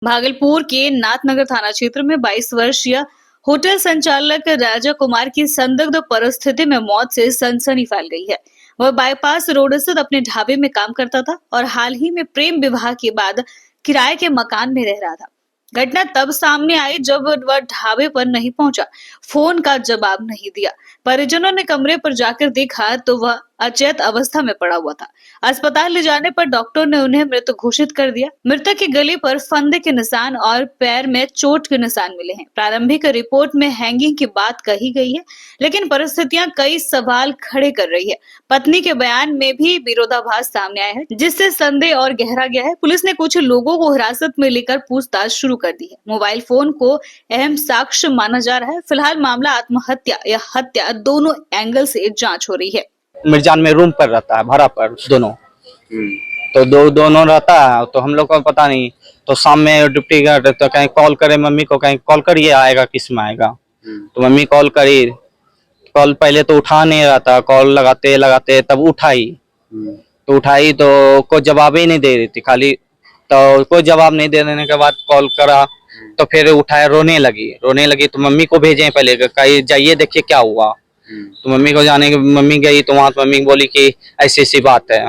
भागलपुर के नाथनगर थाना क्षेत्र में 22 वर्षीय होटल संचालक राजा कुमार की संदिग्ध परिस्थिति में मौत से सनसनी फैल गई है। वह बाईपास रोड स्थित अपने ढाबे में काम करता था और हाल ही में प्रेम विवाह के बाद किराए के मकान में रह रहा था। घटना तब सामने आई जब वह ढाबे पर नहीं पहुंचा, फोन का जवाब नहीं दिया। परिजनों ने कमरे पर जाकर देखा तो वह अचेत अवस्था में पड़ा हुआ था। अस्पताल ले जाने पर डॉक्टर ने उन्हें मृत घोषित कर दिया। मृतक की गले पर फंदे के निशान और पैर में चोट के निशान मिले हैं। प्रारंभिक रिपोर्ट में हैंगिंग की बात कही गई है, लेकिन परिस्थितियां कई सवाल खड़े कर रही है। पत्नी के बयान में भी विरोधाभास सामने आया है, जिससे संदेह और गहरा गया है। पुलिस ने कुछ लोगों को हिरासत में लेकर पूछताछ शुरू कर दी है। मोबाइल फोन को अहम साक्ष्य माना जा रहा है। फिलहाल मामला आत्महत्या या हत्या दोनों एंगल से जांच हो रही है। मिर्जान में रूम पर रहता है, भाड़ा पर दोनों। तो दोनों रहता है, तो हम लोग को पता नहीं। तो शाम में ड्यूटी कर तो कहीं कॉल करे मम्मी को, कहीं कॉल करिए आएगा, किस में आएगा। तो मम्मी कॉल करी, कॉल पहले तो उठा नहीं रहा था, कॉल लगाते लगाते तब उठाई। तो उठाई तो कोई जवाब ही नहीं दे रही थी, खाली तो कोई जवाब नहीं देने के बाद कॉल करा तो फिर उठाया, रोने लगी। तो मम्मी को भेजे पहले, कहीं जाइए देखिए क्या हुआ। तो मम्मी को जाने के मम्मी गई तो वहाँ मम्मी बोली कि ऐसी ऐसी बात है।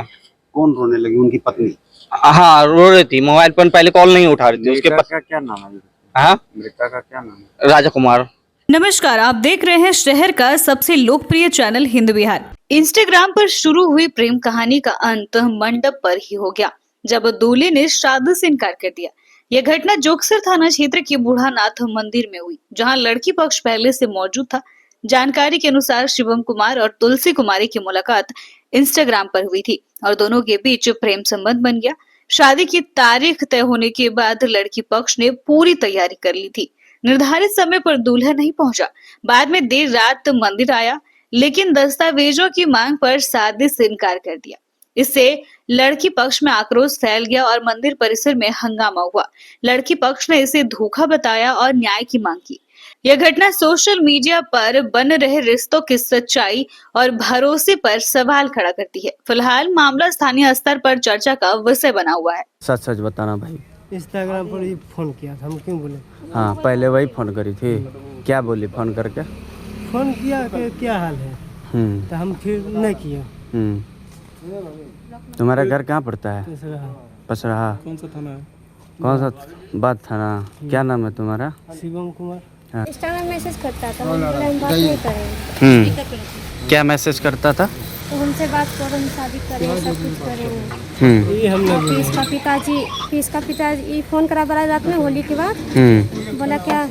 कौन रोने लगी? उनकी पत्नी? हाँ, रो रही थी। मोबाइल पर पहले कॉल नहीं उठा रही थी। उसके का क्या नाम है? हाँ, मृतका का क्या नाम है? राजा कुमार। नमस्कार, आप देख रहे हैं शहर का सबसे लोकप्रिय चैनल हिंद विहार। इंस्टाग्राम पर शुरू हुई प्रेम कहानी का अंत मंडप पर ही हो गया, जब दूल्हे ने शादी से इनकार कर दिया। यह घटना जोगसर थाना क्षेत्र के बूढ़ानाथ मंदिर में हुई, जहां लड़की पक्ष पहले से मौजूद था। जानकारी के अनुसार शिवम कुमार और तुलसी कुमारी की मुलाकात इंस्टाग्राम पर हुई थी और दोनों के बीच प्रेम संबंध बन गया। शादी की तारीख तय होने के बाद लड़की पक्ष ने पूरी तैयारी कर ली थी। निर्धारित समय पर दूल्हा नहीं पहुंचा। बाद में देर रात मंदिर आया, लेकिन दस्तावेजों की मांग पर शादी से इनकार कर दिया। इससे लड़की पक्ष में आक्रोश फैल गया और मंदिर परिसर में हंगामा हुआ। लड़की पक्ष ने इसे धोखा बताया और न्याय की मांग की। यह घटना सोशल मीडिया पर बन रहे रिश्तों की सच्चाई और भरोसे पर सवाल खड़ा करती है। फिलहाल मामला स्थानीय स्तर पर चर्चा का विषय बना हुआ है। सच सच बताना भाई। इंस्टाग्राम पर ही फोन किया था, हम क्यों बोले? हाँ, पहले वही फोन करी थी। क्या बोली फोन करके? फोन किया कि क्या हाल है, तो हम फिर नहीं किए। तुम्हारा घर कहाँ पड़ता है? पसराहा। कौन सा थाना है? कौन सा बात थाना? क्या नाम है तुम्हारा? शिवम कुमार। इंस्टाग्राम मैसेज करता था, हम बात नहीं करेंगे। क्या मैसेज करता था? तो हमसे बात करो, हम शादी करेंगे, सब कुछ करेंगे। ये हम लोग फिर इसका पिताजी फोन करा बड़ा रात में होली के बाद। बोला क्या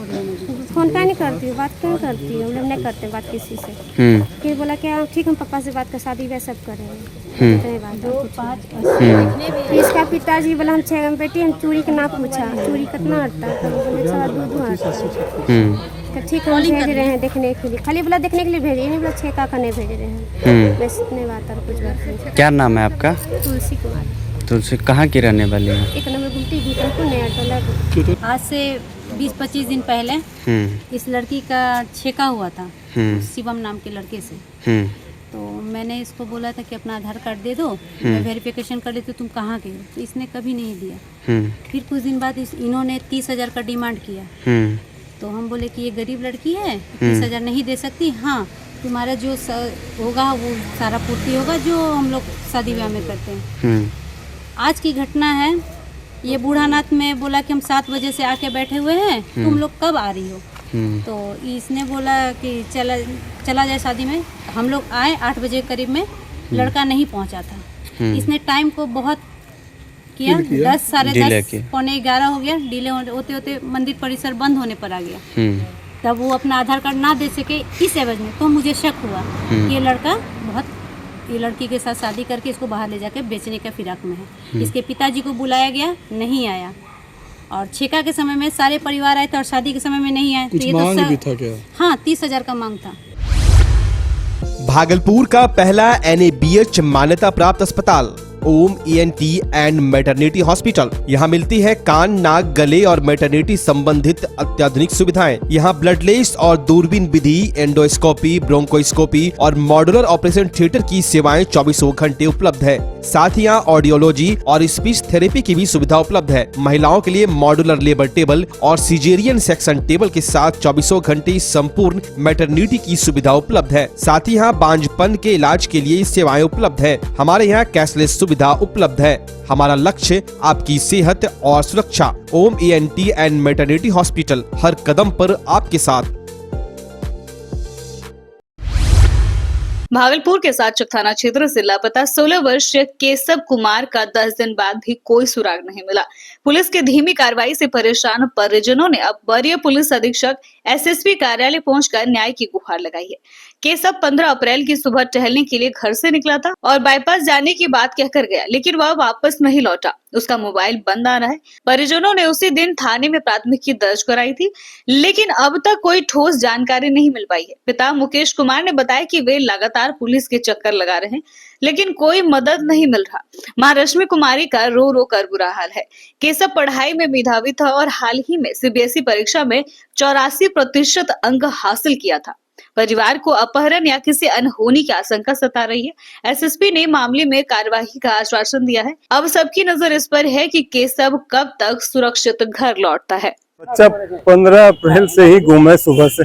फोन क्या नहीं करती हो, बात क्यों करती हो? हम लोग नहीं करते बात किसी से। फिर बोला क्या ठीक, हम पापा से बात कर, शादी ब्याह सब करेंगे। इसका पिताजी बोला हम 6 बेटी, हम चूड़ी का नाम पूछा, चूड़ी कितना हटता है? तो बोले 2.5 तो ठीक है, हम भेज रहे हैं देखने के लिए। खाली बोला देखने के लिए भेजे, नहीं बोला 6 का नहीं भेज रहे हैं। बस इतने बात और कुछ बात नहीं। क्या नाम है आपका? तुलसी कुमार। तुलसी कहाँ की रहने वाली है? 1 नंबर गुमटी भीतरपुर नया टोला। आज से 20-25 दिन पहले इस लड़की का छेका हुआ था शिवम नाम के लड़के से। तो मैंने इसको बोला था कि अपना आधार कार्ड दे दो, मैं वेरिफिकेशन कर लेती हूँ, तुम कहाँ के हो? तो इसने कभी नहीं दिया। फिर कुछ दिन बाद इन्होंने 30,000 का डिमांड किया। तो हम बोले कि ये गरीब लड़की है, 30,000 नहीं दे सकती। हाँ, तुम्हारा जो होगा वो सारा पूर्ति होगा जो हम लोग शादी ब्याह में करते हैं। आज की घटना है, ये बूढ़ानाथ में बोला कि हम 7 बजे से आके बैठे हुए हैं, तुम लोग कब आ रही हो? तो इसने बोला कि चला जाए शादी में। हम लोग आए 8 बजे करीब में, लड़का नहीं पहुंचा था। इसने टाइम को बहुत किया, 10, साढ़े 10, पौने 11 हो गया। डिले होते होते मंदिर परिसर बंद होने पर आ गया। तब वो अपना आधार कार्ड ना दे सके इस एवज में। तो मुझे शक हुआ कि ये लड़की के साथ शादी करके इसको बाहर ले जाके बेचने का फिराक में है। इसके पिताजी को बुलाया गया, नहीं आया। और छेका के समय में सारे परिवार आए थे और शादी के समय में नहीं आए। कुछ मांग भी था क्या? हाँ, 30,000 का मांग था। भागलपुर का पहला NABH मान्यता प्राप्त अस्पताल ओम ENT एंड मैटरनिटी हॉस्पिटल। यहाँ मिलती है कान, नाक, गले और मैटरनिटी संबंधित अत्याधुनिक सुविधाएं। यहाँ ब्लडलेस और दूरबीन विधि, एंडोस्कोपी, ब्रोंकोस्कोपी और मॉड्यूलर ऑपरेशन थिएटर की सेवाएं 24 घंटे उपलब्ध है। साथ ही यहाँ ऑडियोलॉजी और स्पीच थेरेपी की भी सुविधा उपलब्ध है। महिलाओं के लिए मॉड्यूलर लेबर टेबल और सिजेरियन सेक्शन टेबल के साथ 24 घंटे संपूर्ण मैटरनिटी की सुविधा उपलब्ध है। साथ ही यहाँ बांझपन के इलाज के लिए सेवाएं उपलब्ध है। हमारे यहाँ कैशलेस सुविधा उपलब्ध है। हमारा लक्ष्य आपकी सेहत और सुरक्षा। ओम ENT एंड मैटरनिटी हॉस्पिटल, हर कदम पर आपके साथ। भागलपुर के साचक थाना क्षेत्र से लापता 16 वर्षीय केशव कुमार का 10 दिन बाद भी कोई सुराग नहीं मिला। पुलिस की धीमी कार्रवाई से परेशान परिजनों ने अब वरीय पुलिस अधीक्षक SSP कार्यालय पहुंचकर न्याय की गुहार लगाई है। केशव 15 अप्रैल की सुबह टहलने के लिए घर से निकला था और बाईपास जाने की बात कहकर गया, लेकिन वह वापस नहीं लौटा। उसका मोबाइल बंद आ रहा है। परिजनों ने उसी दिन थाने में प्राथमिकी दर्ज कराई थी, लेकिन अब तक कोई ठोस जानकारी नहीं मिल पाई है। पिता मुकेश कुमार ने बताया कि वे लगातार पुलिस के चक्कर लगा रहे हैं, लेकिन कोई मदद नहीं मिल रहा। मां रश्मि कुमारी का रो रो कर बुरा हाल है। केशव पढ़ाई में मेधावी था और हाल ही में CBSE परीक्षा में 84% अंक हासिल किया था। परिवार को अपहरण या किसी अनहोनी की आशंका सता रही है। SSP ने मामले में कार्यवाही का आश्वासन दिया है। अब सबकी नजर इस पर है कि केशव कब तक सुरक्षित घर लौटता है। बच्चा 15 अप्रैल से ही गुम है सुबह से,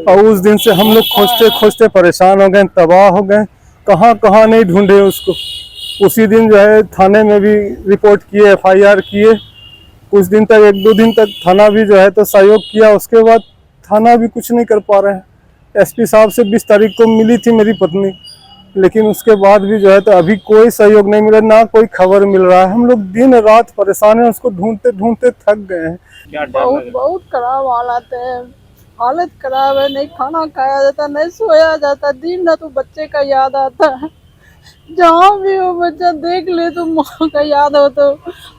और उस दिन से हम लोग खोजते खोजते परेशान हो गए, तबाह हो गए। कहाँ कहाँ नहीं ढूंढे उसको। उसी दिन जो है थाने में भी रिपोर्ट किए, FIR किए। कुछ दिन तक, 1-2 दिन तक थाना भी जो है तो सहयोग किया। उसके बाद थाना भी कुछ नहीं कर पा रहे हैं। SP साहब से 20 तारीख को मिली थी मेरी पत्नी, लेकिन उसके बाद भी जो है तो अभी कोई सहयोग नहीं मिला, ना कोई खबर मिल रहा है। हम लोग दिन रात परेशान हैं, उसको ढूंढते ढूंढते थक गए हैं। बहुत खराब हालत है, हालत खराब है। नहीं खाना खाया जाता, नहीं सोया जाता, दिन रात तो बच्चे का याद आता है। जहाँ भी हो बच्चा देख ले तो माँ का याद हो, तो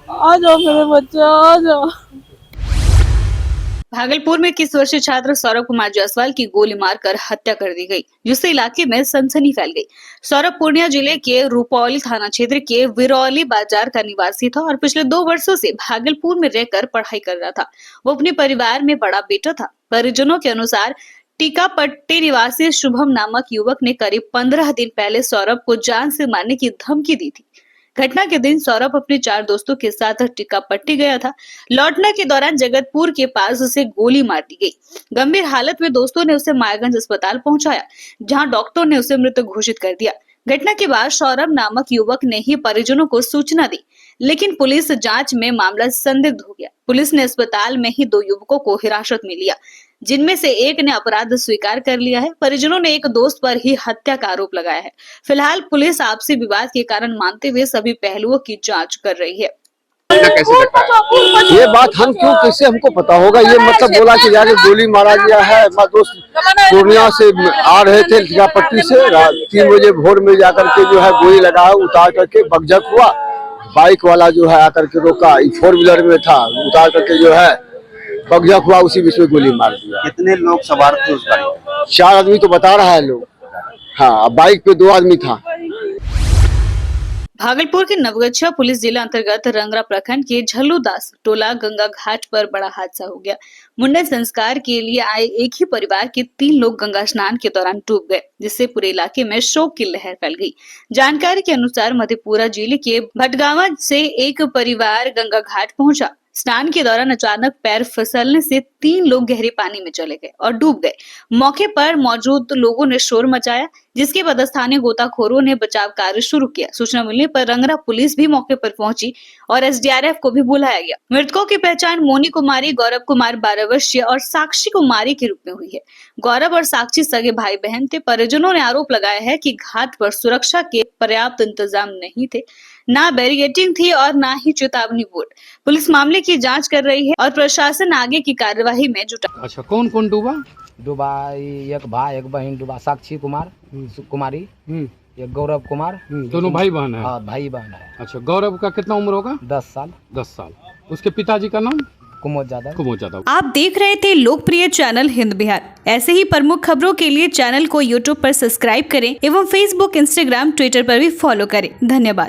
आ जाओ मेरे बच्चा, आ जाओ। भागलपुर में 21 वर्षीय छात्र सौरभ कुमार जायसवाल की गोली मारकर हत्या कर दी गई, जिससे इलाके में सनसनी फैल गई। सौरभ पूर्णिया जिले के रुपौली थाना क्षेत्र के विरौली बाजार का निवासी था और पिछले 2 वर्षों से भागलपुर में रहकर पढ़ाई कर रहा था। वो अपने परिवार में बड़ा बेटा था। परिजनों के अनुसार टीकापट्टी निवासी शुभम नामक युवक ने करीब 15 दिन पहले सौरभ को जान से मारने की धमकी दी थी। घटना के दिन सौरभ अपने 4 दोस्तों के साथ टीकापट्टी गया था। लौटने के दौरान जगतपुर के पास उसे गोली मार दी गई। गंभीर हालत में दोस्तों ने उसे मायागंज अस्पताल पहुंचाया, जहां डॉक्टर ने उसे मृत घोषित कर दिया। घटना के बाद सौरभ नामक युवक ने ही परिजनों को सूचना दी, लेकिन पुलिस जांच में मामला संदिग्ध हो गया। पुलिस ने अस्पताल में ही 2 युवकों को हिरासत में लिया, जिनमें से एक ने अपराध स्वीकार कर लिया है। परिजनों ने एक दोस्त पर ही हत्या का आरोप लगाया है। फिलहाल पुलिस आपसी विवाद के कारण मानते हुए सभी पहलुओं की जांच कर रही है। ये बात हम क्यों, कैसे हमको पता होगा? ये मतलब बोला कि जाके गोली मारा गया है। हमारे दोस्त पूर्णिया से आ रहे थे टीकापट्टी से, 3 बजे भोर में जाकर के जो है गोली लगा, उतार करके बगजक हुआ। बाइक वाला जो है आकर के रोका, 4 व्हीलर में था, उतार करके जो है बगजक हुआ, उसी बीच में गोली मार दिया। कितने लोग सवार थे उस गाड़ी? 4 आदमी तो बता रहा है लोग। हाँ, बाइक पे 2 आदमी था। भागलपुर के नवगछिया पुलिस जिला अंतर्गत रंगरा प्रखंड के झल्लूदास टोला गंगा घाट पर बड़ा हादसा हो गया। मुंडन संस्कार के लिए आए एक ही परिवार के 3 लोग गंगा स्नान के दौरान डूब गए, जिससे पूरे इलाके में शोक की लहर फैल गई। जानकारी के अनुसार मधेपुरा जिले के भटगांवा से एक परिवार गंगा घाट पहुंचा। स्नान के दौरान अचानक पैर फिसलने से 3 लोग गहरे पानी में चले गए और डूब गए। मौके पर मौजूद लोगों ने शोर मचाया, जिसके बाद स्थानीय गोताखोरों ने बचाव कार्य शुरू किया। सूचना मिलने पर रंगरा पुलिस भी मौके पर पहुंची और SDRF को भी बुलाया गया। मृतकों की पहचान मोनी कुमारी, गौरव कुमार 12 वर्षीय और साक्षी कुमारी के रूप में हुई है। गौरव और साक्षी सगे भाई बहन थे। परिजनों ने आरोप लगाया है कि घाट पर सुरक्षा के पर्याप्त इंतजाम नहीं थे, ना बैरिकेडिंग थी और ना ही चेतावनी बोर्ड। पुलिस मामले की जांच कर रही है और प्रशासन आगे की कार्यवाही में जुटा। अच्छा, कौन कौन डूबा? एक भाई एक बहन डूबा, साक्षी कुमारी, एक गौरव कुमार। दोनों भाई बहन है? हाँ, भाई बहन है। अच्छा, गौरव का कितना उम्र होगा? 10 साल। 10 साल। उसके पिताजी का नाम? कुमोद यादव। आप देख रहे थे लोकप्रिय चैनल हिंद बिहार। ऐसे ही प्रमुख खबरों के लिए चैनल को YouTube पर सब्सक्राइब करें एवं Facebook, Instagram, Twitter पर भी फॉलो करें। धन्यवाद।